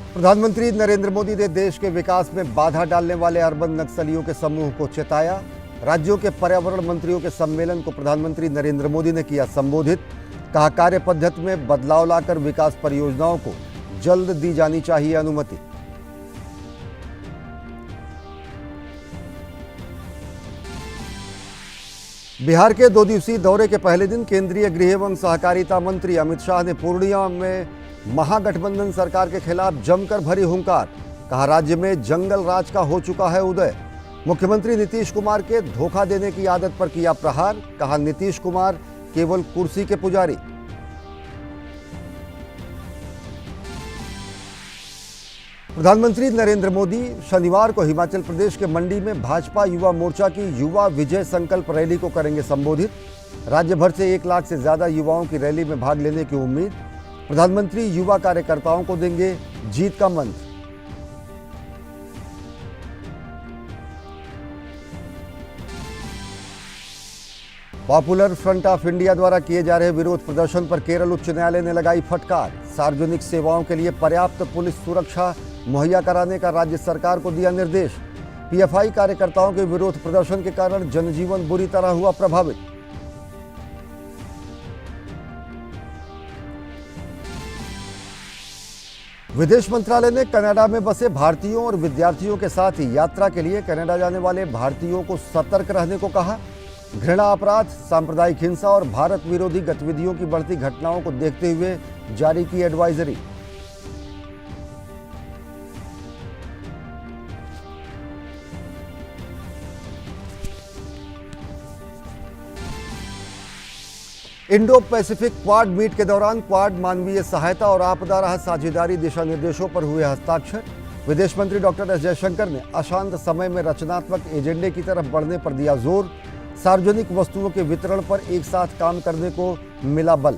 प्रधानमंत्री नरेंद्र मोदी ने देश के विकास में बाधा डालने वाले अर्बन नक्सलियों के समूह को चेताया। राज्यों के पर्यावरण मंत्रियों के सम्मेलन को प्रधानमंत्री नरेंद्र मोदी ने किया संबोधित। कहा, कार्य पद्धति में बदलाव लाकर विकास परियोजनाओं को जल्द दी जानी चाहिए अनुमति। बिहार के 2 दिवसीय दौरे के पहले दिन केंद्रीय गृह एवं सहकारिता मंत्री अमित शाह ने पूर्णिया में महागठबंधन सरकार के खिलाफ जमकर भरी हुंकार। कहा, राज्य में जंगल राज का हो चुका है उदय। मुख्यमंत्री नीतीश कुमार के धोखा देने की आदत पर किया प्रहार। कहा, नीतीश कुमार केवल कुर्सी के पुजारी। प्रधानमंत्री नरेंद्र मोदी शनिवार को हिमाचल प्रदेश के मंडी में भाजपा युवा मोर्चा की युवा विजय संकल्प रैली को करेंगे संबोधित। राज्य भर से 1 लाख से ज्यादा युवाओं की रैली में भाग लेने की उम्मीद। प्रधानमंत्री युवा कार्यकर्ताओं को देंगे जीत का मंत्र। पॉपुलर फ्रंट ऑफ इंडिया द्वारा किए जा रहे विरोध प्रदर्शन पर केरल उच्च न्यायालय ने लगाई फटकार। सार्वजनिक सेवाओं के लिए पर्याप्त पुलिस सुरक्षा मुहैया कराने का राज्य सरकार को दिया निर्देश। पीएफआई कार्यकर्ताओं के विरोध प्रदर्शन के कारण जनजीवन बुरी तरह हुआ प्रभावित। विदेश मंत्रालय ने कनाडा में बसे भारतीयों और विद्यार्थियों के साथ यात्रा के लिए कनाडा जाने वाले भारतीयों को सतर्क रहने को कहा। घृणा अपराध, सांप्रदायिक हिंसा और भारत विरोधी गतिविधियों की बढ़ती घटनाओं को देखते हुए जारी की advisory. Indo Pacific Quad meet के दौरान क्वाड मानवीय सहायता और आपदा राहत साझेदारी दिशा निर्देशों पर हुए हस्ताक्षर। विदेश मंत्री डॉक्टर एस जयशंकर ने अशांत समय में रचनात्मक एजेंडे की तरफ बढ़ने पर दिया जोर। सार्वजनिक वस्तुओं के वितरण पर एक साथ काम करने को मिला बल।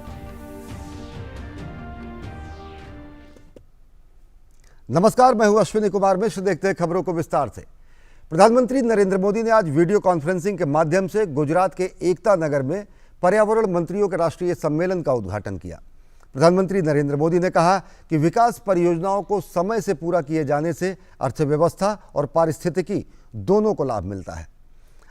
नमस्कार, मैं हूं अश्विनी कुमार मिश्र। देखते हैं खबरों को विस्तार से। प्रधानमंत्री नरेंद्र मोदी ने आज वीडियो कॉन्फ्रेंसिंग के माध्यम से गुजरात के एकता नगर में पर्यावरण मंत्रियों के राष्ट्रीय सम्मेलन का उद्घाटन किया। प्रधानमंत्री नरेंद्र मोदी ने कहा कि विकास परियोजनाओं को समय से पूरा किए जाने से अर्थव्यवस्था और पारिस्थितिकी दोनों को लाभ मिलता है।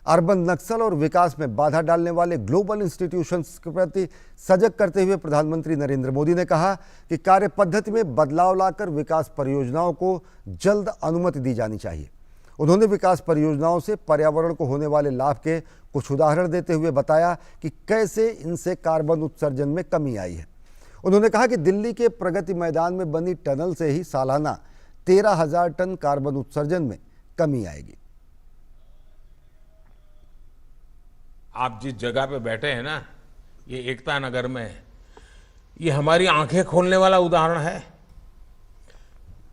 अर्बन नक्सल और विकास में बाधा डालने वाले ग्लोबल इंस्टीट्यूशंस के प्रति सजग करते हुए प्रधानमंत्री नरेंद्र मोदी ने कहा कि कार्य पद्धति में बदलाव लाकर विकास परियोजनाओं को जल्द अनुमति दी जानी चाहिए। उन्होंने विकास परियोजनाओं से पर्यावरण को होने वाले लाभ के कुछ उदाहरण देते हुए बताया कि कैसे इनसे कार्बन उत्सर्जन में कमी आई है। उन्होंने कहा कि दिल्ली के प्रगति मैदान में बनी टनल से ही सालाना 13,000 टन कार्बन उत्सर्जन में कमी आएगी। आप जिस जगह पे बैठे हैं ना, ये एकता नगर में, ये हमारी आंखें खोलने वाला उदाहरण है।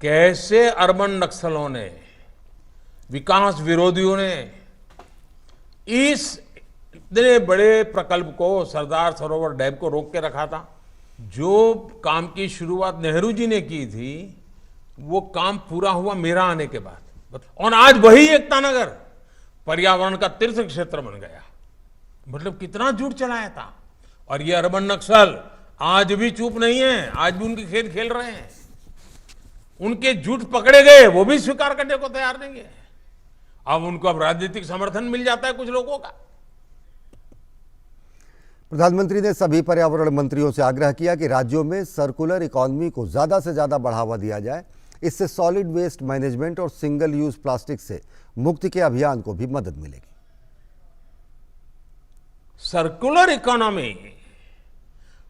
कैसे अर्बन नक्सलों ने, विकास विरोधियों ने इस इतने बड़े प्रकल्प को, सरदार सरोवर डैम को रोक के रखा था। जो काम की शुरुआत नेहरू जी ने की थी, वो काम पूरा हुआ मेरा आने के बाद। और आज वही एकता नगर पर्यावरण का तीर्थ क्षेत्र बन गया। मतलब कितना झूठ चलाया था। और ये अर्बन नक्सल आज भी चुप नहीं है, आज भी उनके खेल खेल रहे हैं। उनके झूठ पकड़े गए, वो भी स्वीकार करने को तैयार नहीं है। अब उनको अब राजनीतिक समर्थन मिल जाता है कुछ लोगों का। प्रधानमंत्री ने सभी पर्यावरण मंत्रियों से आग्रह किया कि राज्यों में सर्कुलर इकोनॉमी को ज्यादा से ज्यादा बढ़ावा दिया जाए। इससे सॉलिड वेस्ट मैनेजमेंट और सिंगल यूज प्लास्टिक से मुक्ति के अभियान को भी मदद मिलेगी। सर्कुलर इकोनॉमी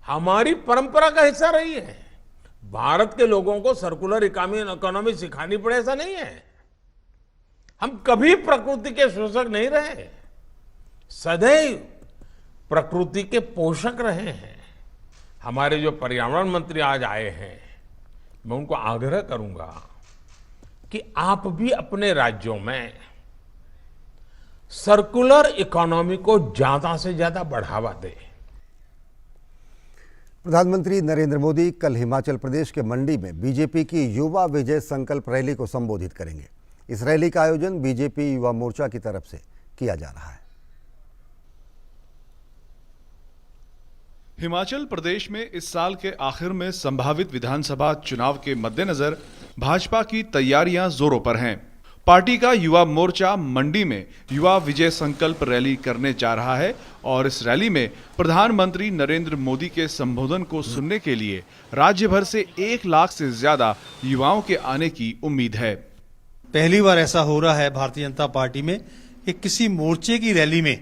हमारी परंपरा का हिस्सा रही है। भारत के लोगों को सर्कुलर इकोनॉमी सिखानी पड़े ऐसा नहीं है। हम कभी प्रकृति के शोषक नहीं रहे, सदैव प्रकृति के पोषक रहे हैं। हमारे जो पर्यावरण मंत्री आज आए हैं, मैं उनको आग्रह करूंगा कि आप भी अपने राज्यों में सर्कुलर इकोनॉमी को ज्यादा से ज्यादा बढ़ावा दें। प्रधानमंत्री नरेंद्र मोदी कल हिमाचल प्रदेश के मंडी में बीजेपी की युवा विजय संकल्प रैली को संबोधित करेंगे। इस रैली का आयोजन बीजेपी युवा मोर्चा की तरफ से किया जा रहा है। हिमाचल प्रदेश में इस साल के आखिर में संभावित विधानसभा चुनाव के मद्देनजर भाजपा की तैयारियां जोरों पर हैं। पार्टी का युवा मोर्चा मंडी में युवा विजय संकल्प रैली करने जा रहा है और इस रैली में प्रधानमंत्री नरेंद्र मोदी के संबोधन को सुनने के लिए राज्य भर से 1 लाख से ज्यादा युवाओं के आने की उम्मीद है। पहली बार ऐसा हो रहा है भारतीय जनता पार्टी में कि किसी मोर्चे की रैली में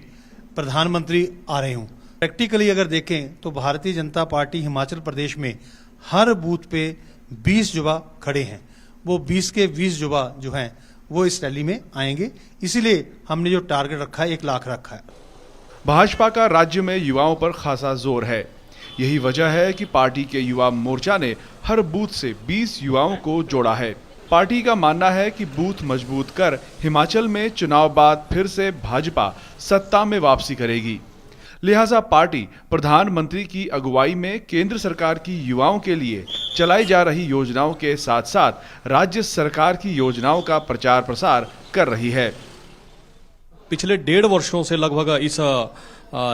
प्रधानमंत्री आ रहे हों। प्रैक्टिकली अगर देखें तो भारतीय जनता पार्टी हिमाचल प्रदेश में हर बूथ पे 20 युवा खड़े हैं। वो 20 के 20 युवा जो हैं वो इस रैली में आएंगे, इसीलिए हमने जो टारगेट रखा है 1 लाख रखा है। भाजपा का राज्य में युवाओं पर खासा जोर है। यही वजह है कि पार्टी के युवा मोर्चा ने हर बूथ से 20 युवाओं को जोड़ा है। पार्टी का मानना है कि बूथ मजबूत कर हिमाचल में चुनाव बाद फिर से भाजपा सत्ता में वापसी करेगी। लिहाजा पार्टी प्रधानमंत्री की अगुवाई में केंद्र सरकार की युवाओं के लिए चलाई जा रही योजनाओं के साथ साथ राज्य सरकार की योजनाओं का प्रचार प्रसार कर रही है। पिछले 1.5 वर्षों से लगभग इस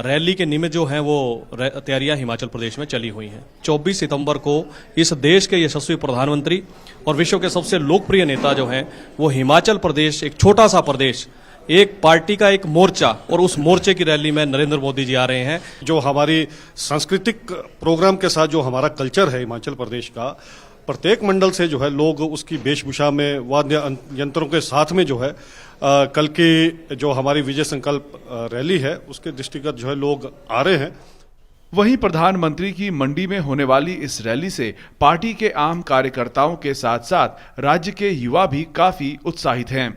रैली के निमित्त जो हैं वो तैयारियां हिमाचल प्रदेश में चली हुई हैं। 24 सितंबर को इस देश के यशस्वी प्रधानमंत्री और विश्व के सबसे लोकप्रिय नेता जो हैं वो हिमाचल प्रदेश, एक छोटा सा प्रदेश, एक पार्टी का एक मोर्चा, और उस मोर्चे की रैली में नरेंद्र मोदी जी आ रहे हैं। जो हमारी सांस्कृतिक प्रोग्राम के साथ जो हमारा कल्चर है हिमाचल प्रदेश का, प्रत्येक मंडल से जो है लोग उसकी वेशभूषा में वाद्य यंत्रों के साथ में जो है कल की जो हमारी विजय संकल्प रैली है उसके दृष्टिगत जो है लोग आ रहे हैं। वहीं प्रधानमंत्री की मंडी में होने वाली इस रैली से पार्टी के आम कार्यकर्ताओं के साथ साथ राज्य के युवा भी काफी उत्साहित हैं।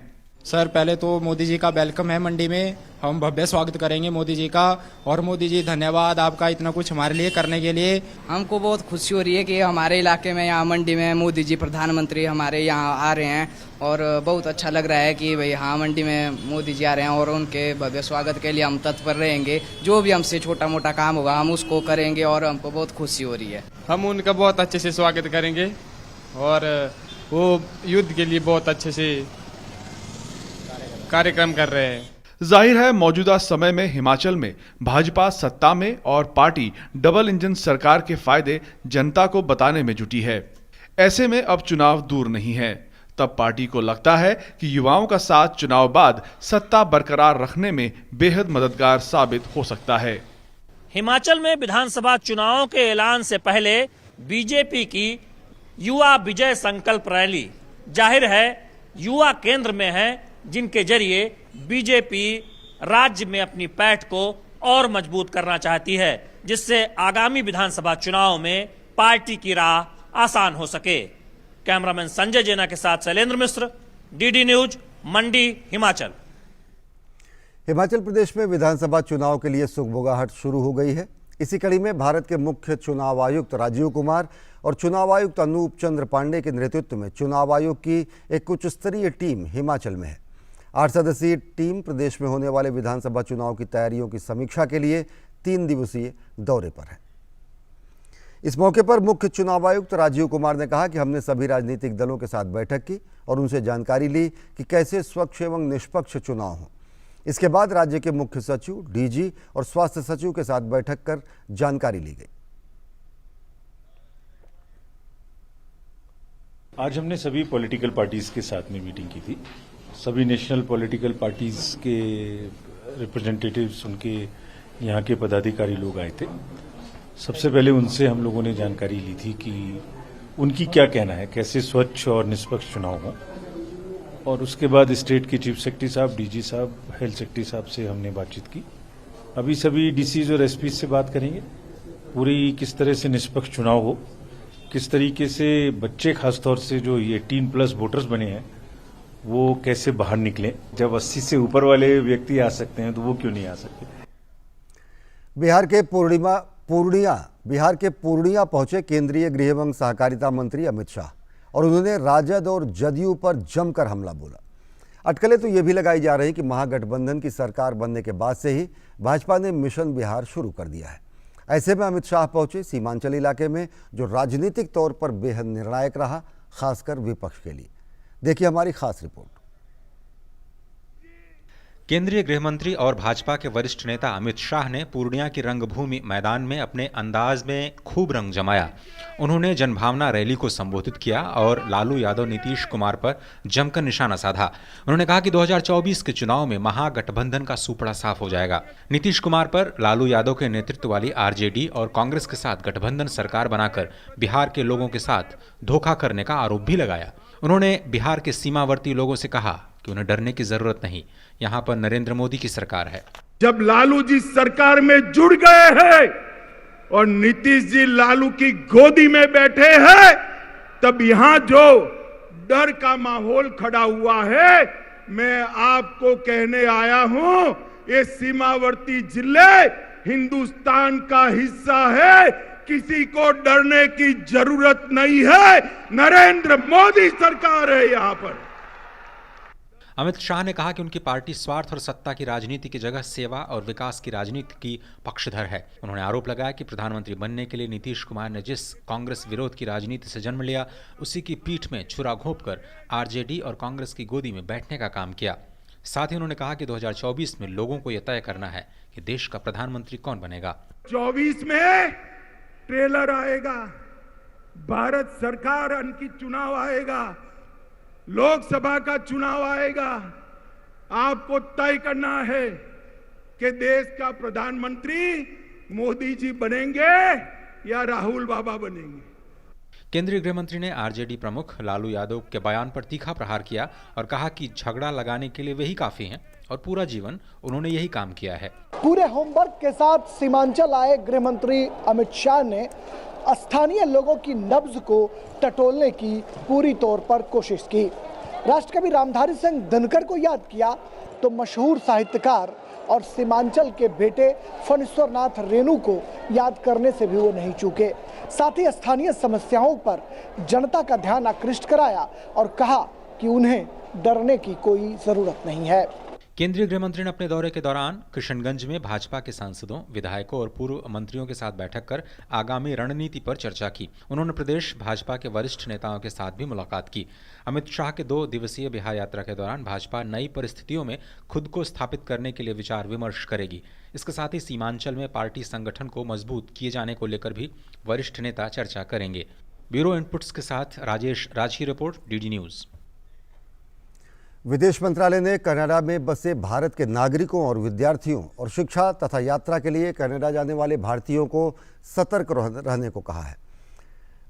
सर, पहले तो मोदी जी का वेलकम है मंडी में, हम भव्य स्वागत करेंगे मोदी जी का। और मोदी जी धन्यवाद आपका इतना कुछ हमारे लिए करने के लिए। हमको बहुत खुशी हो रही है कि हमारे इलाके में यहाँ मंडी में मोदी जी प्रधानमंत्री हमारे यहाँ आ रहे हैं और बहुत अच्छा लग रहा है कि भाई हाँ मंडी में मोदी जी आ रहे हैं और उनके भव्य स्वागत के लिए हम तत्पर रहेंगे। जो भी हमसे छोटा मोटा काम होगा हम उसको करेंगे और हमको बहुत खुशी हो रही है। हम उनका बहुत अच्छे से स्वागत करेंगे और वो युद्ध के लिए बहुत अच्छे से कार्यक्रम कर रहे हैं। जाहिर है मौजूदा समय में हिमाचल में भाजपा सत्ता में और पार्टी डबल इंजन सरकार के फायदे जनता को बताने में जुटी है। ऐसे में अब चुनाव दूर नहीं है। तब पार्टी को लगता है कि युवाओं का साथ चुनाव बाद सत्ता बरकरार रखने में बेहद मददगार साबित हो सकता है। हिमाचल में विधानसभा चुनावों के ऐलान से पहले बीजेपी की युवा विजय संकल्प रैली जाहिर है युवा केंद्र में है, जिनके जरिए बीजेपी राज्य में अपनी पैठ को और मजबूत करना चाहती है, जिससे आगामी विधानसभा चुनाव में पार्टी की राह आसान हो सके। कैमरामैन संजय जैना के साथ शैलेंद्र मिश्र, डीडी न्यूज, मंडी, हिमाचल। हिमाचल प्रदेश में विधानसभा चुनाव के लिए सुगबुगाहट शुरू हो गई है। इसी कड़ी में भारत के मुख्य चुनाव आयुक्त राजीव कुमार और चुनाव आयुक्त अनूप चंद्र पांडे के नेतृत्व में चुनाव आयोग की एक उच्च स्तरीय टीम हिमाचल में है। 8 सदस्यीय टीम प्रदेश में होने वाले विधानसभा चुनाव की तैयारियों की समीक्षा के लिए 3 दिवसीय दौरे पर है। इस मौके पर मुख्य चुनाव आयुक्त राजीव कुमार ने कहा कि हमने सभी राजनीतिक दलों के साथ बैठक की और उनसे जानकारी ली कि कैसे स्वच्छ एवं निष्पक्ष चुनाव हों। इसके बाद राज्य के मुख्य सचिव, डीजी और स्वास्थ्य सचिव के साथ बैठक कर जानकारी ली गई। आज हमने सभी पॉलिटिकल पार्टीज के साथ में मीटिंग की थी। सभी नेशनल पॉलिटिकल पार्टीज के रिप्रेजेंटेटिव्स, उनके यहाँ के पदाधिकारी लोग आए थे। सबसे पहले उनसे हम लोगों ने जानकारी ली थी कि उनकी क्या कहना है, कैसे स्वच्छ और निष्पक्ष चुनाव हो। और उसके बाद स्टेट के चीफ सेक्रेटरी साहब, डीजी साहब, हेल्थ सेक्रेटरी साहब से हमने बातचीत की। अभी सभी डीसीज और एसपी से बात करेंगे, पूरी किस तरह से निष्पक्ष चुनाव हो, किस तरीके से बच्चे खासतौर से जो 18+ वोटर्स बने हैं वो कैसे बाहर निकलें। जब 80 से ऊपर वाले व्यक्ति आ सकते हैं तो वो क्यों नहीं आ सकते। बिहार के पूर्णिया पहुंचे केंद्रीय गृह एवं सहकारिता मंत्री अमित शाह और उन्होंने राजद और जदयू पर जमकर हमला बोला। अटकलें तो ये भी लगाई जा रही कि महागठबंधन की सरकार बनने के बाद से ही भाजपा ने मिशन बिहार शुरू कर दिया है। ऐसे में अमित शाह पहुंचे सीमांचल इलाके में, जो राजनीतिक तौर पर बेहद निर्णायक रहा, खासकर विपक्ष के लिए। देखिए हमारी खास रिपोर्ट। केंद्रीय गृह मंत्री और भाजपा के वरिष्ठ नेता अमित शाह ने पूर्णिया की रंगभूमि मैदान में अपने अंदाज में खूब रंग जमाया। उन्होंने जनभावना रैली को संबोधित किया और लालू यादव नीतीश कुमार पर जमकर निशाना साधा। उन्होंने कहा कि 2024 के चुनाव में महागठबंधन का सूपड़ा साफ हो जाएगा। नीतीश कुमार पर लालू यादव के नेतृत्व वाली आरजेडी और कांग्रेस के साथ गठबंधन सरकार बनाकर बिहार के लोगों के साथ धोखा करने का आरोप भी लगाया। उन्होंने बिहार के सीमावर्ती लोगों से कहा कि उन्हें डरने की जरूरत नहीं, यहाँ पर नरेंद्र मोदी की सरकार है। जब लालू जी सरकार में जुड़ गए हैं और नीतीश जी लालू की गोदी में बैठे हैं, तब यहां जो डर का माहौल खड़ा हुआ है, मैं आपको कहने आया हूं, ये सीमावर्ती जिले हिंदुस्तान का हिस्सा है, किसी को डरने की जरूरत नहीं है। नरेंद्र मोदी सरकार है यहां पर। अमित शाह ने कहा कि उनकी पार्टी स्वार्थ और सत्ता की राजनीति की जगह सेवा और विकास की राजनीति की पक्षधर है। उन्होंने आरोप लगाया कि प्रधानमंत्री बनने के लिए नीतीश कुमार ने जिस कांग्रेस विरोध की राजनीति से जन्म लिया, उसी की पीठ में छुरा घोंपकर आरजेडी और कांग्रेस की गोदी में बैठने का काम किया। साथ ही उन्होंने कहा कि 2024 में लोगों को यह तय करना है कि देश का प्रधानमंत्री कौन बनेगा। 24 में ट्रेलर आएगा, भारत सरकार की चुनाव आएगा, लोकसभा का चुनाव आएगा। आपको तय करना है कि देश का प्रधानमंत्री मोदी जी बनेंगे या राहुल बाबा बनेंगे। केंद्रीय गृह मंत्री ने आरजेडी प्रमुख लालू यादव के बयान पर तीखा प्रहार किया और कहा कि झगड़ा लगाने के लिए वही काफी हैं और पूरा जीवन उन्होंने यही काम किया है। पूरे होमवर्क के साथ सीमांचल आए गृह मंत्री अमित शाह ने स्थानीय लोगों की नब्ज को टटोलने की पूरी तौर पर कोशिश की। राष्ट्रकवि रामधारी सिंह दिनकर को याद किया तो मशहूर साहित्यकार और सीमांचल के बेटे फणीश्वरनाथ रेणु को याद करने से भी वो नहीं चूके। साथ ही स्थानीय समस्याओं पर जनता का ध्यान आकृष्ट कराया और कहा कि उन्हें डरने की कोई जरूरत नहीं है। केंद्रीय गृह मंत्री ने अपने दौरे के दौरान किशनगंज में भाजपा के सांसदों, विधायकों और पूर्व मंत्रियों के साथ बैठक कर आगामी रणनीति पर चर्चा की। उन्होंने प्रदेश भाजपा के वरिष्ठ नेताओं के साथ भी मुलाकात की। अमित शाह के 2 दिवसीय बिहार यात्रा के दौरान भाजपा नई परिस्थितियों में खुद को स्थापित करने के लिए विचार विमर्श करेगी। इसके साथ ही सीमांचल में पार्टी संगठन को मजबूत किए जाने को लेकर भी वरिष्ठ नेता चर्चा करेंगे। ब्यूरो इनपुट्स के साथ राजेश राज की रिपोर्ट, डीडी न्यूज। विदेश मंत्रालय ने कनाडा में बसे भारत के नागरिकों और विद्यार्थियों और शिक्षा तथा यात्रा के लिए कनाडा जाने वाले भारतीयों को सतर्क रहने को कहा है।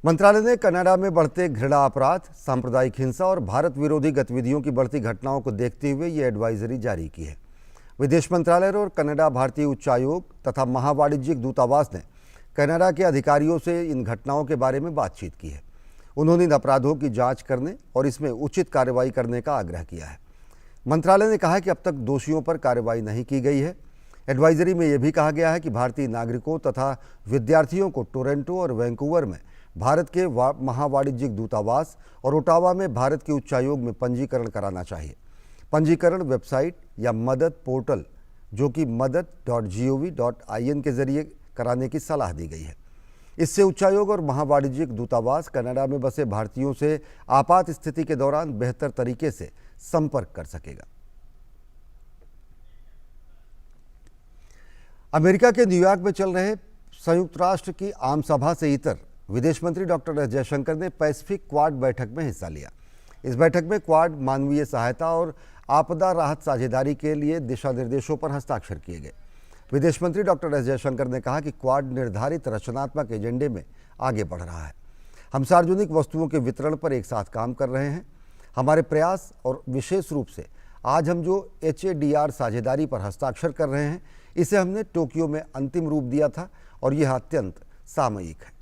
मंत्रालय ने कनाडा में बढ़ते घृणा अपराध, सांप्रदायिक हिंसा और भारत विरोधी गतिविधियों की बढ़ती घटनाओं को देखते हुए ये एडवाइजरी जारी की है। विदेश मंत्रालय और कनाडा भारतीय उच्चायोग तथा महावाणिज्यिक दूतावास ने कनाडा के अधिकारियों से इन घटनाओं के बारे में बातचीत की है। उन्होंने इन अपराधों की जांच करने और इसमें उचित कार्रवाई करने का आग्रह किया है। मंत्रालय ने कहा कि अब तक दोषियों पर कार्रवाई नहीं की गई है। एडवाइजरी में यह भी कहा गया है कि भारतीय नागरिकों तथा विद्यार्थियों को टोरंटो और वैंकूवर में भारत के महावाणिज्यिक दूतावास और ओटावा में भारत के उच्चायोग में पंजीकरण कराना चाहिए। पंजीकरण वेबसाइट या मदद पोर्टल, जो कि madad.gov.in के जरिए कराने की सलाह दी गई है। इससे उच्चायोग और महावाणिज्यिक दूतावास कनाडा में बसे भारतीयों से आपात स्थिति के दौरान बेहतर तरीके से संपर्क कर सकेगा। अमेरिका के न्यूयॉर्क में चल रहे संयुक्त राष्ट्र की आम सभा से इतर विदेश मंत्री डॉक्टर एस जयशंकर ने पैसिफिक क्वाड बैठक में हिस्सा लिया। इस बैठक में क्वाड मानवीय सहायता और आपदा राहत साझेदारी के लिए दिशा निर्देशों पर हस्ताक्षर किए गए। विदेश मंत्री डॉक्टर एस जयशंकर ने कहा कि क्वाड निर्धारित रचनात्मक एजेंडे में आगे बढ़ रहा है। हम सार्वजनिक वस्तुओं के वितरण पर एक साथ काम कर रहे हैं। हमारे प्रयास और विशेष रूप से आज हम जो HADR साझेदारी पर हस्ताक्षर कर रहे हैं, इसे हमने टोक्यो में अंतिम रूप दिया था और यह अत्यंत सामयिक है।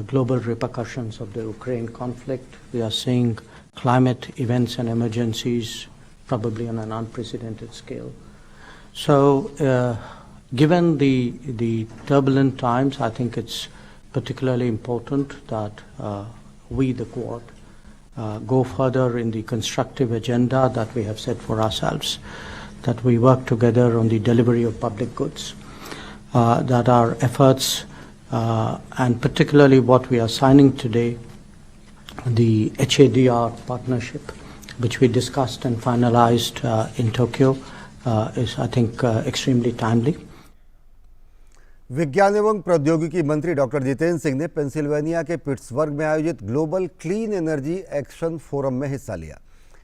Global repercussions of the Ukraine conflict. We are seeing climate events and emergencies probably on an unprecedented scale. So, given the turbulent times, I think it's particularly important that we, the Quad, go further in the constructive agenda that we have set for ourselves, that we work together on the delivery of public goods, that our efforts and particularly what we are signing today, the HADR partnership, which we discussed and finalized in Tokyo, is, I think, extremely timely. विज्ञान एवं प्रौद्योगिकी मंत्री doctor Jitendra Singh ने Pennsylvania के Pittsburgh में आयोजित global clean energy action forum में हिस्सा लिया।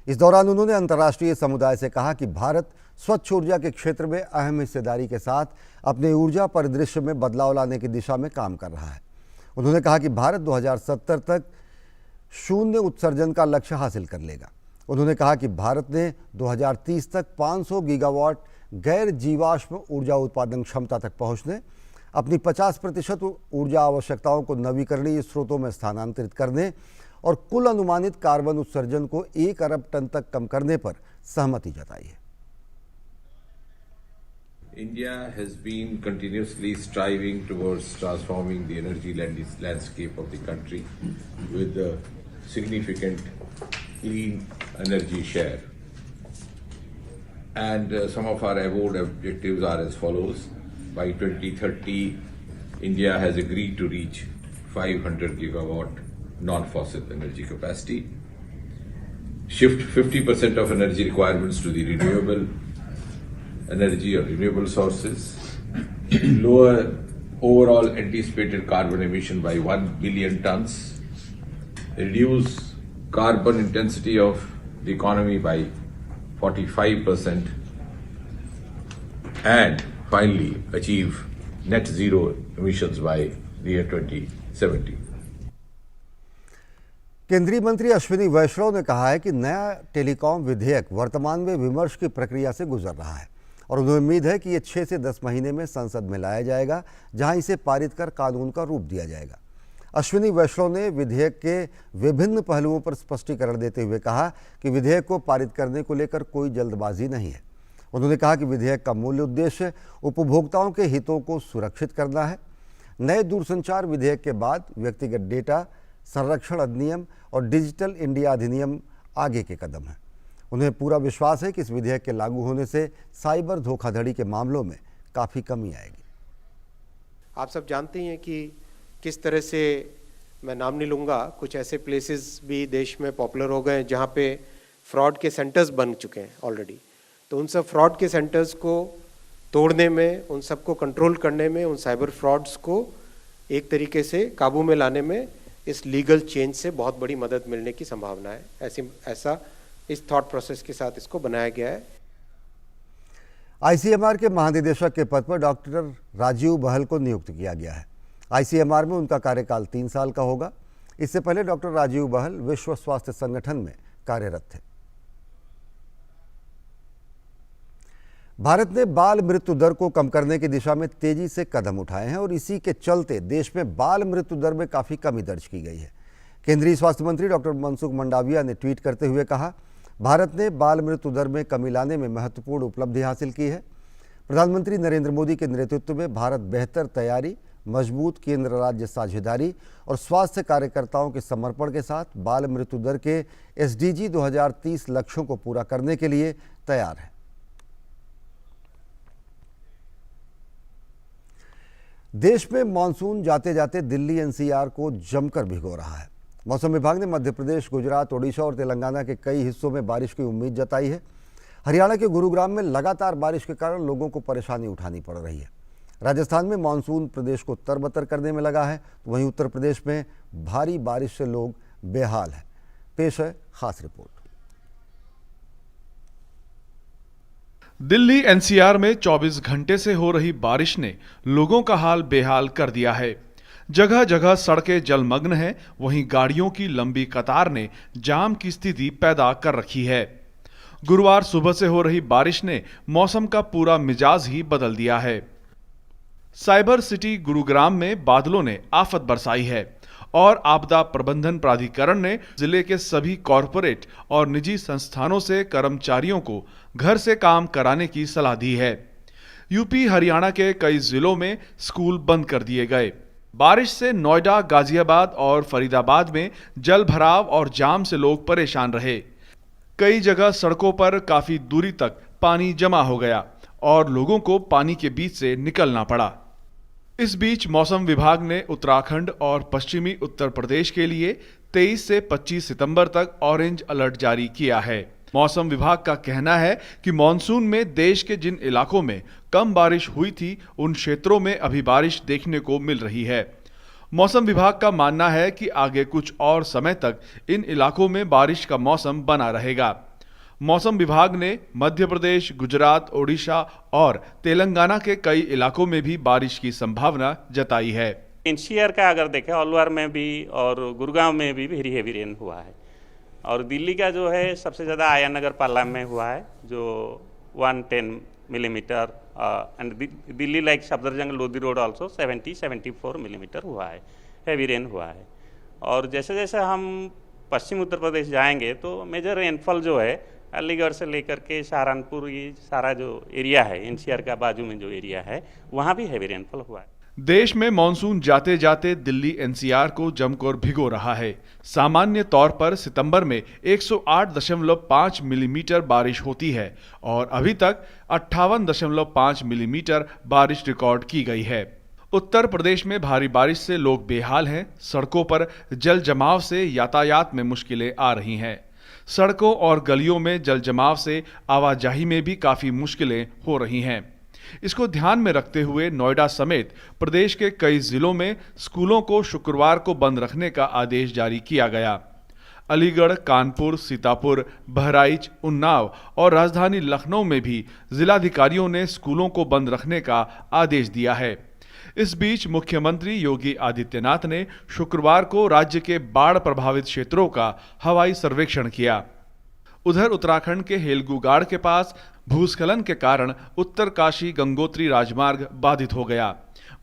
इस दौरान उन्होंने अंतर्राष्ट्रीय समुदाय से कहा कि भारत स्वच्छ ऊर्जा के क्षेत्र में अहम हिस्सेदारी के साथ अपने ऊर्जा परिदृश्य में बदलाव लाने की दिशा में काम कर रहा है। उन्होंने कहा कि भारत 2070 तक शून्य उत्सर्जन का लक्ष्य हासिल कर लेगा। उन्होंने कहा कि भारत ने 2030 तक 500 गीगावाट गैर जीवाश्म ऊर्जा उत्पादन क्षमता तक पहुंचने, अपनी 50% ऊर्जा आवश्यकताओं को नवीकरणीय स्रोतों में स्थानांतरित करने और कुल अनुमानित कार्बन उत्सर्जन को 1 अरब टन तक कम करने पर सहमति जताई है। India has been continuously striving towards transforming the energy landscape of the country with a significant clean energy share. And some of our avowed objectives are as follows. By 2030, India has agreed to reach 500 gigawatt non-fossil energy capacity, shift 50% of energy requirements to the renewable energy or renewable sources, lower overall anticipated carbon emission by 1 billion tons, reduce carbon intensity of the economy by 45%, and finally achieve net zero emissions by the year 2070. केंद्रीय मंत्री अश्विनी वैष्णव ने कहा है कि नया telecom विधेयक वर्तमान में विमर्श की प्रक्रिया से गुजर रहा है और उन्हें उम्मीद है कि ये 6 से 10 महीने में संसद में लाया जाएगा, जहां इसे पारित कर कानून का रूप दिया जाएगा। अश्विनी वैष्णव ने विधेयक के विभिन्न पहलुओं पर स्पष्टीकरण देते हुए कहा कि विधेयक को पारित करने को लेकर कोई जल्दबाजी नहीं है। उन्होंने कहा कि विधेयक का मूल उद्देश्य उपभोक्ताओं के हितों को सुरक्षित करना है। नए दूरसंचार विधेयक के बाद व्यक्तिगत डेटा संरक्षण अधिनियम और डिजिटल इंडिया अधिनियम आगे के कदम हैं। उन्हें पूरा विश्वास है कि इस विधेयक के लागू होने से साइबर धोखाधड़ी के मामलों में काफ़ी कमी आएगी। आप सब जानते हैं कि किस तरह से, मैं नाम नहीं लूँगा, कुछ ऐसे प्लेसेस भी देश में पॉपुलर हो गए हैं जहाँ पे फ्रॉड के सेंटर्स बन चुके हैं ऑलरेडी। तो उन सब फ्रॉड के सेंटर्स को तोड़ने में, उन सबको कंट्रोल करने में, उन साइबर फ्रॉड्स को एक तरीके से काबू में लाने में इस लीगल चेंज से बहुत बड़ी मदद मिलने की संभावना है। ऐसा इस थॉट प्रोसेस के साथ इसको बनाया गया है। आईसीएमआर के महानिदेशक के पद पर डॉक्टर राजीव बहल को नियुक्त किया गया है। आईसीएमआर में उनका कार्यकाल 3 साल का होगा। इससे पहले डॉक्टर राजीव बहल विश्व स्वास्थ्य संगठन में कार्यरत थे। भारत ने बाल मृत्यु दर को कम करने की दिशा में तेजी से कदम उठाए हैं और इसी के चलते देश में बाल मृत्यु दर में काफ़ी कमी दर्ज की गई है। केंद्रीय स्वास्थ्य मंत्री डॉक्टर मनसुख मंडाविया ने ट्वीट करते हुए कहा, भारत ने बाल मृत्यु दर में कमी लाने में महत्वपूर्ण उपलब्धि हासिल की है। प्रधानमंत्री नरेंद्र मोदी के नेतृत्व में भारत बेहतर तैयारी, मजबूत केंद्र राज्य साझेदारी और स्वास्थ्य कार्यकर्ताओं के समर्पण के साथ बाल मृत्यु दर के एसडीजी 2030 लक्ष्यों को पूरा करने के लिए तैयार है। देश में मानसून जाते जाते दिल्ली एनसीआर को जमकर भिगो रहा है। मौसम विभाग ने मध्य प्रदेश, गुजरात, ओडिशा और तेलंगाना के कई हिस्सों में बारिश की उम्मीद जताई है। हरियाणा के गुरुग्राम में लगातार बारिश के कारण लोगों को परेशानी उठानी पड़ रही है। राजस्थान में मानसून प्रदेश को तरबतर करने में लगा है, तो वहीं उत्तर प्रदेश में भारी बारिश से लोग बेहाल हैं। पेश है खास रिपोर्ट। दिल्ली एनसीआर में 24 घंटे से हो रही बारिश ने लोगों का हाल बेहाल कर दिया है। जगह जगह सड़कें जलमग्न हैं, वहीं गाड़ियों की लंबी कतार ने जाम की स्थिति पैदा कर रखी है। गुरुवार सुबह से हो रही बारिश ने मौसम का पूरा मिजाज ही बदल दिया है। साइबर सिटी गुरुग्राम में बादलों ने आफत बरसाई है और आपदा प्रबंधन प्राधिकरण ने जिले के सभी कॉरपोरेट और निजी संस्थानों से कर्मचारियों को घर से काम कराने की सलाह दी है। यूपी, हरियाणा के कई जिलों में स्कूल बंद कर दिए गए। बारिश से नोएडा, गाजियाबाद और फरीदाबाद में जल भराव और जाम से लोग परेशान रहे। कई जगह सड़कों पर काफी दूरी तक पानी जमा हो गया और लोगों को पानी के बीच से निकलना पड़ा। इस बीच मौसम विभाग ने उत्तराखंड और पश्चिमी उत्तर प्रदेश के लिए 23 से 25 सितंबर तक ऑरेंज अलर्ट जारी किया है। मौसम विभाग का कहना है कि मॉनसून में देश के जिन इलाकों में कम बारिश हुई थी, उन क्षेत्रों में अभी बारिश देखने को मिल रही है। मौसम विभाग का मानना है कि आगे कुछ और समय तक इन इलाकों में बारिश का मौसम बना रहेगा। मौसम विभाग ने मध्य प्रदेश, गुजरात, ओडिशा और तेलंगाना के कई इलाकों में भी बारिश की संभावना जताई है। एनसीआर का अगर देखें, अलवर में भी और गुड़गांव में भी वेरी हेवी रेन हुआ है। और दिल्ली का जो है सबसे ज़्यादा आया नगर पार्ला में हुआ है, जो 110 millimetre, and Delhi like Safdarjung Lodhi road also 74 millimetre हुआ है, हैवी रेन हुआ है। और जैसे जैसे हम पश्चिम उत्तर प्रदेश जाएंगे तो मेजर रेनफॉल जो है अलीगढ़ से लेकर के सहारनपुर, ये सारा जो एरिया है एनसीआर का बाजू में जो एरिया है, वहाँ भी हैवी रेनफॉल हुआ है। देश में मॉनसून जाते जाते दिल्ली एनसीआर को जमकर भिगो रहा है। सामान्य तौर पर सितंबर में 108.5 मिलीमीटर बारिश होती है और अभी तक 58.5 मिलीमीटर बारिश रिकॉर्ड की गई है। उत्तर प्रदेश में भारी बारिश से लोग बेहाल हैं। सड़कों पर जल जमाव से यातायात में मुश्किलें आ रही हैं। सड़कों और गलियों में जल जमाव से आवाजाही में भी काफी मुश्किलें हो रही हैं। इसको ध्यान में रखते हुए नोएडा समेत प्रदेश के कई जिलों में स्कूलों को शुक्रवार को बंद रखने का आदेश जारी किया गया। अलीगढ़, कानपुर, सीतापुर, बहराइच, उन्नाव और राजधानी लखनऊ में भी जिलाधिकारियों ने स्कूलों को बंद रखने का आदेश दिया है। इस बीच मुख्यमंत्री योगी आदित्यनाथ ने शुक्रवार को राज्य के बाढ़ प्रभावित क्षेत्रों का हवाई सर्वेक्षण किया। उधर उत्तराखंड के हेलगुगाड़ के पास भूस्खलन के कारण उत्तरकाशी गंगोत्री राजमार्ग बाधित हो गया।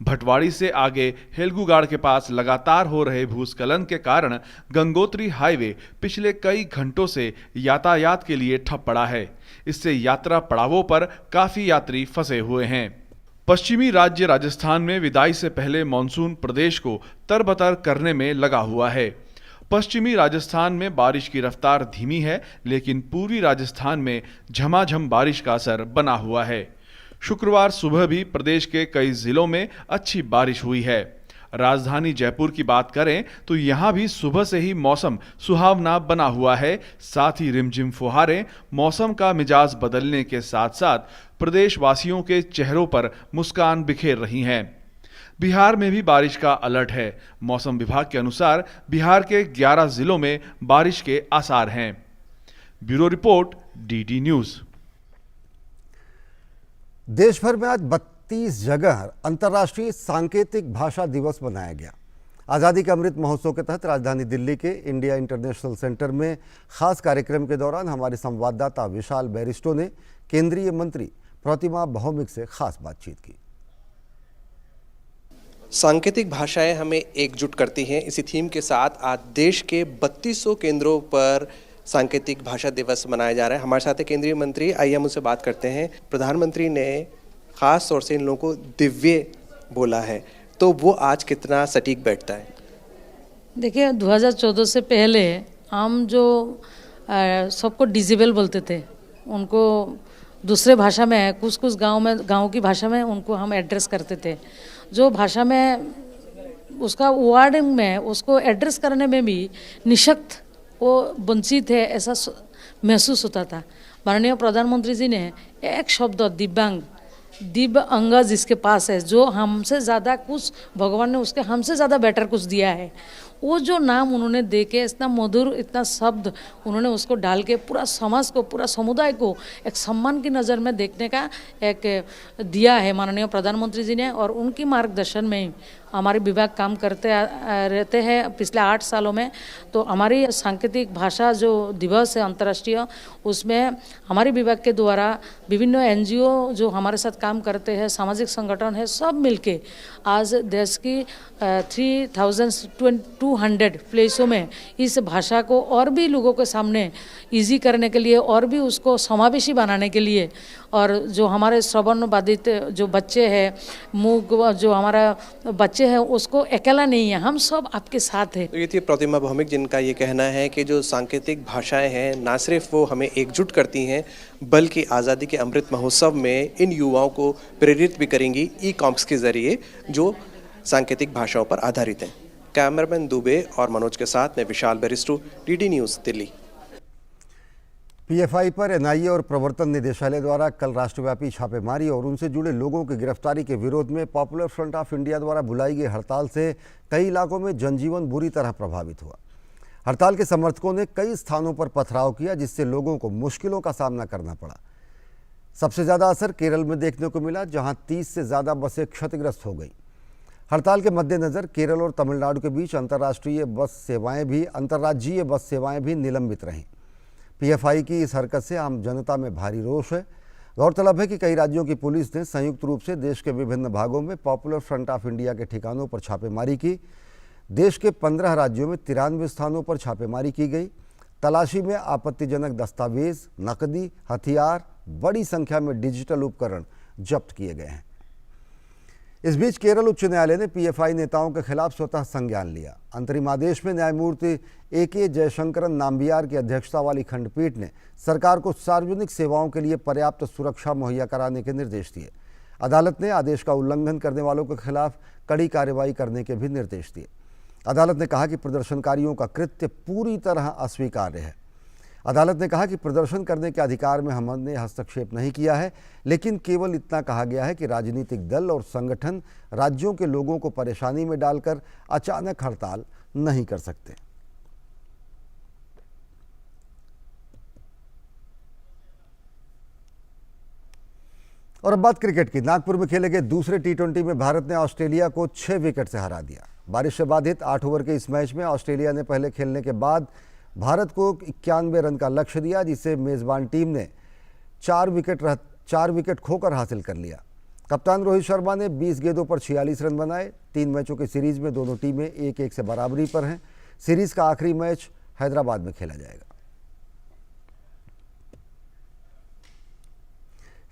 भटवाड़ी से आगे हेलगुगाड़ के पास लगातार हो रहे भूस्खलन के कारण गंगोत्री हाईवे पिछले कई घंटों से यातायात के लिए ठप पड़ा है। इससे यात्रा पड़ावों पर काफी यात्री फंसे हुए हैं। पश्चिमी राज्य राजस्थान में विदाई से पहले मॉनसून प्रदेश को तरबतर करने में लगा हुआ है। पश्चिमी राजस्थान में बारिश की रफ्तार धीमी है, लेकिन पूर्वी राजस्थान में झमाझम बारिश का असर बना हुआ है। शुक्रवार सुबह भी प्रदेश के कई जिलों में अच्छी बारिश हुई है। राजधानी जयपुर की बात करें तो यहां भी सुबह से ही मौसम सुहावना बना हुआ है। साथ ही रिमझिम फुहारें मौसम का मिजाज बदलने के साथ साथ प्रदेशवासियों के चेहरों पर मुस्कान बिखेर रही हैं। बिहार में भी बारिश का अलर्ट है। मौसम विभाग के अनुसार बिहार के 11 जिलों में बारिश के आसार हैं। Bureau report, DD news. देश भर में आज 32 जगह अंतर्राष्ट्रीय सांकेतिक भाषा दिवस मनाया गया। आज़ादी के अमृत महोत्सव के तहत राजधानी दिल्ली के इंडिया इंटरनेशनल सेंटर में खास कार्यक्रम के दौरान हमारे संवाददाता विशाल बैरिस्टो ने केंद्रीय मंत्री प्रतिमा भौमिक से खास बातचीत की। सांकेतिक भाषाएं हमें एकजुट करती हैं। इसी थीम के साथ आज देश के 3200 केंद्रों पर सांकेतिक भाषा दिवस मनाया जा रहा है। हमारे साथ है केंद्रीय मंत्री, आइए हम उनसे बात करते हैं। प्रधानमंत्री ने खास तौर से इन लोगों को दिव्य बोला है, तो वो आज कितना सटीक बैठता है? देखिए, 2014 से पहले हम जो सबको डिजेबल बोलते थे, उनको दूसरे भाषा में कुछ गांव की भाषा में उनको हम एड्रेस करते थे। जो भाषा में उसका वर्डिंग में उसको एड्रेस करने में भी निशक्त वो वंचित है, ऐसा महसूस होता था। माननीय प्रधानमंत्री जी ने एक शब्द दिव्य अंग जिसके पास है, जो हमसे ज़्यादा कुछ भगवान ने उसके हमसे ज़्यादा बेटर कुछ दिया है, वो जो नाम उन्होंने दे के इतना मधुर, इतना शब्द उन्होंने उसको डाल के पूरा समाज को, पूरा समुदाय को एक सम्मान की नज़र में देखने का एक दिया है माननीय प्रधानमंत्री जी ने। और उनकी मार्गदर्शन में ही हमारे विभाग काम करते रहते हैं पिछले 8 सालों में। तो हमारी सांकेतिक भाषा जो दिवस है अंतर्राष्ट्रीय, उसमें हमारे विभाग के द्वारा विभिन्न एनजीओ जो हमारे साथ काम करते हैं, सामाजिक संगठन है, सब मिलके आज देश की 3200 प्लेसों में इस भाषा को और भी लोगों के सामने इजी करने के लिए और भी उसको समावेशी बनाने के लिए, और जो हमारे श्रवण बाधित जो बच्चे हैं, मूक जो हमारा बच्चे हैं, उसको अकेला नहीं है, हम सब आपके साथ हैं। तो ये थी प्रतिमा भौमिक, जिनका ये कहना है कि जो सांकेतिक भाषाएं हैं ना सिर्फ वो हमें एकजुट करती हैं, बल्कि आज़ादी के अमृत महोत्सव में इन युवाओं को प्रेरित भी करेंगी ई-कॉम्स के जरिए जो सांकेतिक भाषाओं पर आधारित हैं। कैमरामैन दुबे और मनोज के साथ मैं विशाल बेरिस्टू, डीडी न्यूज़, दिल्ली। पीएफआई पर एनआईए और प्रवर्तन निदेशालय द्वारा कल राष्ट्रव्यापी छापेमारी और उनसे जुड़े लोगों की गिरफ्तारी के विरोध में पॉपुलर फ्रंट ऑफ इंडिया द्वारा बुलाई गई हड़ताल से कई इलाकों में जनजीवन बुरी तरह प्रभावित हुआ। हड़ताल के समर्थकों ने कई स्थानों पर पथराव किया, जिससे लोगों को मुश्किलों का सामना करना पड़ा। सबसे ज़्यादा असर केरल में देखने को मिला, जहां 30 से ज़्यादा बसें क्षतिग्रस्त हो गई। हड़ताल के मद्देनज़र केरल और तमिलनाडु के बीच अंतर्राज्यीय बस सेवाएं भी निलंबित रहीं। पीएफआई की इस हरकत से आम जनता में भारी रोष है। गौरतलब है कि कई राज्यों की पुलिस ने संयुक्त रूप से देश के विभिन्न भागों में पॉपुलर फ्रंट ऑफ इंडिया के ठिकानों पर छापेमारी की। देश के 15 राज्यों में 93 स्थानों पर छापेमारी की गई। तलाशी में आपत्तिजनक दस्तावेज, नकदी, हथियार, बड़ी संख्या में डिजिटल उपकरण जब्त किए गए हैं। इस बीच केरल उच्च न्यायालय ने पीएफआई नेताओं के खिलाफ स्वतः संज्ञान लिया। अंतरिम आदेश में न्यायमूर्ति AK जयशंकरन नाम्बियार की अध्यक्षता वाली खंडपीठ ने सरकार को सार्वजनिक सेवाओं के लिए पर्याप्त सुरक्षा मुहैया कराने के निर्देश दिए। अदालत ने आदेश का उल्लंघन करने वालों के खिलाफ कड़ी कार्रवाई करने के भी निर्देश दिए। अदालत ने कहा कि प्रदर्शनकारियों का कृत्य पूरी तरह अस्वीकार्य है। अदालत ने कहा कि प्रदर्शन करने के अधिकार में हमने हस्तक्षेप नहीं किया है, लेकिन केवल इतना कहा गया है कि राजनीतिक दल और संगठन राज्यों के लोगों को परेशानी में डालकर अचानक हड़ताल नहीं कर सकते। और अब बात क्रिकेट की। नागपुर में खेले गए दूसरे T20 में भारत ने ऑस्ट्रेलिया को 6 विकेट से हरा दिया। बारिश से बाधित 8 ओवर के इस मैच में ऑस्ट्रेलिया ने पहले खेलने के बाद भारत को 91 रन का लक्ष्य दिया, जिसे मेजबान टीम ने 4 विकेट खोकर हासिल कर लिया। कप्तान रोहित शर्मा ने 20 गेंदों पर 46 रन बनाए। 3 मैचों की सीरीज में दोनों टीमें 1-1 से बराबरी पर हैं। सीरीज का आखिरी मैच हैदराबाद में खेला जाएगा।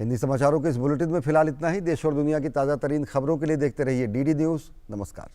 हिंदी समाचारों के इस बुलेटिन में फिलहाल इतना ही। देश और दुनिया की ताज़ा तरीन खबरों के लिए देखते रहिए DD न्यूज़। नमस्कार।